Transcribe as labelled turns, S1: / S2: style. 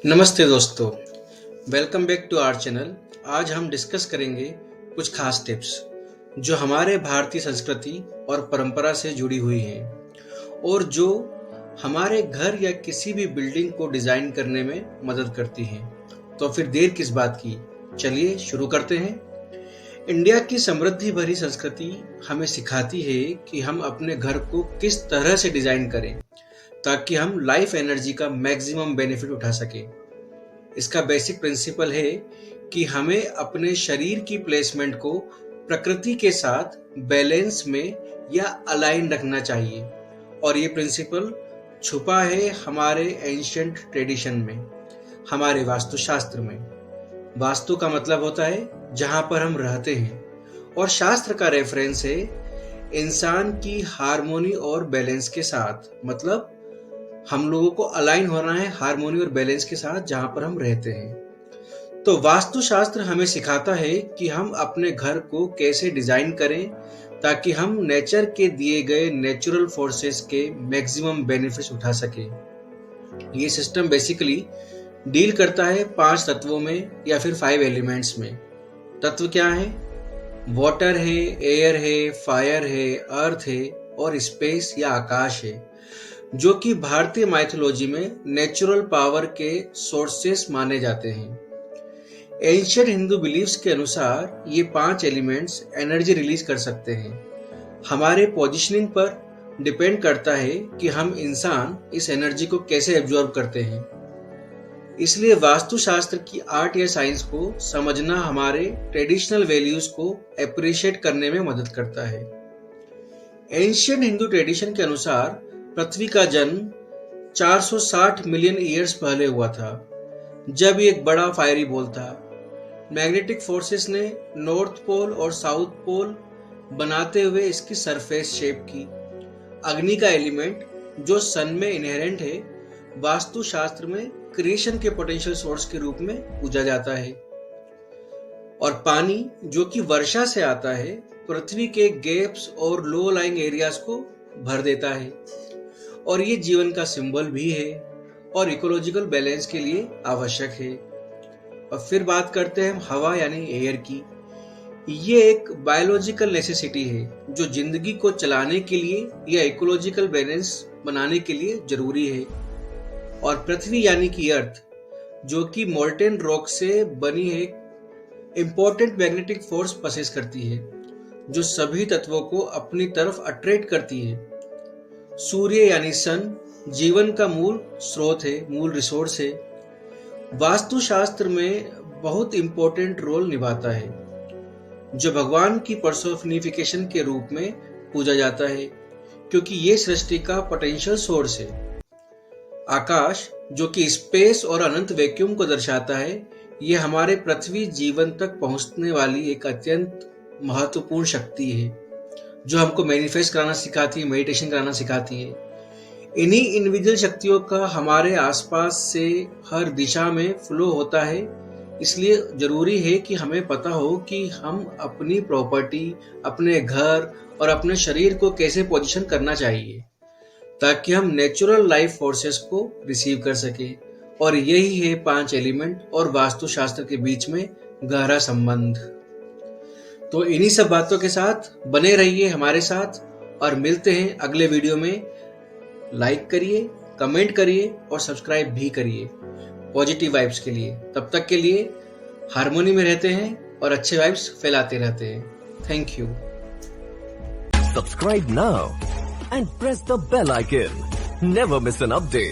S1: नमस्ते दोस्तों, welcome back to our channel. आज हम डिस्कस करेंगे कुछ खास टिप्स जो हमारे भारतीय संस्कृति और परंपरा से जुड़ी हुई हैं और जो हमारे घर या किसी भी बिल्डिंग को डिज़ाइन करने में मदद करती हैं। तो फिर देर किस बात की, चलिए शुरू करते हैं। इंडिया की समृद्धि भरी संस्कृति हमें सिखाती है कि हम अपने घर को किस तरह से डिज़ाइन करें ताकि हम लाइफ एनर्जी का मैक्सिमम बेनिफिट उठा सकें। इसका बेसिक प्रिंसिपल है कि हमें अपने शरीर की प्लेसमेंट को प्रकृति के साथ बैलेंस में या अलाइन रखना चाहिए और ये प्रिंसिपल छुपा है हमारे एंशिएंट ट्रेडिशन में, हमारे वास्तुशास्त्र में। वास्तु का मतलब होता है जहाँ पर हम रहते हैं और शास्त्र का रेफरेंस है इंसान की हार्मोनी और बैलेंस के साथ, मतलब हम लोगों को अलाइन होना है हार्मोनी और बैलेंस के साथ जहां पर हम रहते हैं। तो वास्तुशास्त्र हमें सिखाता है कि हम अपने घर को कैसे डिजाइन करें ताकि हम नेचर के दिए गए नेचुरल फोर्सेस के मैक्सिमम बेनिफिट्स उठा सकें। ये सिस्टम बेसिकली डील करता है 5 तत्वों में या फिर 5 एलिमेंट्स में। तत्व क्या है? वाटर है, एयर है, फायर है, अर्थ है और स्पेस या आकाश है, जो कि भारतीय माइथोलॉजी में नेचुरल पावर के सोर्सेस माने जाते हैं। एंशिएंट हिंदू बिलीफ्स के अनुसार ये 5 एलिमेंट्स एनर्जी रिलीज कर सकते हैं। हमारे पोजीशनिंग पर डिपेंड करता है कि हम इंसान इस एनर्जी को कैसे एब्जॉर्ब करते हैं। इसलिए वास्तुशास्त्र की आर्ट या साइंस को समझना हमारे ट्रेडिशनल वैल्यूज को अप्रिशिएट करने में मदद करता है। एंशिएंट हिंदू ट्रेडिशन के अनुसार पृथ्वी का जन्म 460 मिलियन ईयर्स पहले हुआ था, जब एक बड़ा फायरी बॉल था। मैग्नेटिक फोर्सेस ने नॉर्थ पोल और साउथ पोल बनाते हुए इसकी सरफेस शेप की। अग्नि का एलिमेंट जो सन में इनहेरेंट है, वास्तुशास्त्र में क्रिएशन के पोटेंशियल सोर्स के रूप में पूजा जाता है। और पानी जो कि वर्षा से आता है, पृथ्वी के गैप्स और लो लाइंग एरियाज को भर देता है और ये जीवन का सिंबल भी है और इकोलॉजिकल बैलेंस के लिए आवश्यक है। और फिर बात करते हैं हम हवा यानी एयर की। ये एक बायोलॉजिकल नेसेसिटी है जो जिंदगी को चलाने के लिए या इकोलॉजिकल बैलेंस बनाने के लिए जरूरी है। और पृथ्वी यानी कि अर्थ, जो कि मोल्टेन रॉक से बनी है, इंपॉर्टेंट मैग्नेटिक फोर्स पसेस करती है जो सभी तत्वों को अपनी तरफ अट्रैक्ट करती है। सूर्य यानी सन जीवन का मूल स्रोत है, मूल रिसोर्स है। वास्तुशास्त्र में बहुत इंपॉर्टेंट रोल निभाता है, जो भगवान की पर्सोनिफिकेशन के रूप में पूजा जाता है, क्योंकि ये सृष्टि का पोटेंशियल सोर्स है। आकाश जो कि स्पेस और अनंत वैक्यूम को दर्शाता है, ये हमारे पृथ्वी जीवन तक पहुंचने वाली एक अत्यंत महत्वपूर्ण शक्ति है जो हमको मैनिफेस्ट कराना सिखाती है, मेडिटेशन कराना सिखाती है। इन्हीं इंडिविजुअल शक्तियों का हमारे आसपास से हर दिशा में फ्लो होता है। इसलिए जरूरी है कि हमें पता हो कि हम अपनी प्रॉपर्टी, अपने घर और अपने शरीर को कैसे पोजीशन करना चाहिए ताकि हम नेचुरल लाइफ फोर्सेस को रिसीव कर सके। और यही है 5 एलिमेंट और वास्तुशास्त्र के बीच में गहरा संबंध। तो इन्हीं सब बातों के साथ बने रहिए हमारे साथ और मिलते हैं अगले वीडियो में। लाइक करिए, कमेंट करिए और सब्सक्राइब भी करिए पॉजिटिव वाइब्स के लिए। तब तक के लिए हार्मोनी में रहते हैं और अच्छे वाइब्स फैलाते रहते हैं। Thank you.
S2: Subscribe now and press the bell icon. Never miss an update.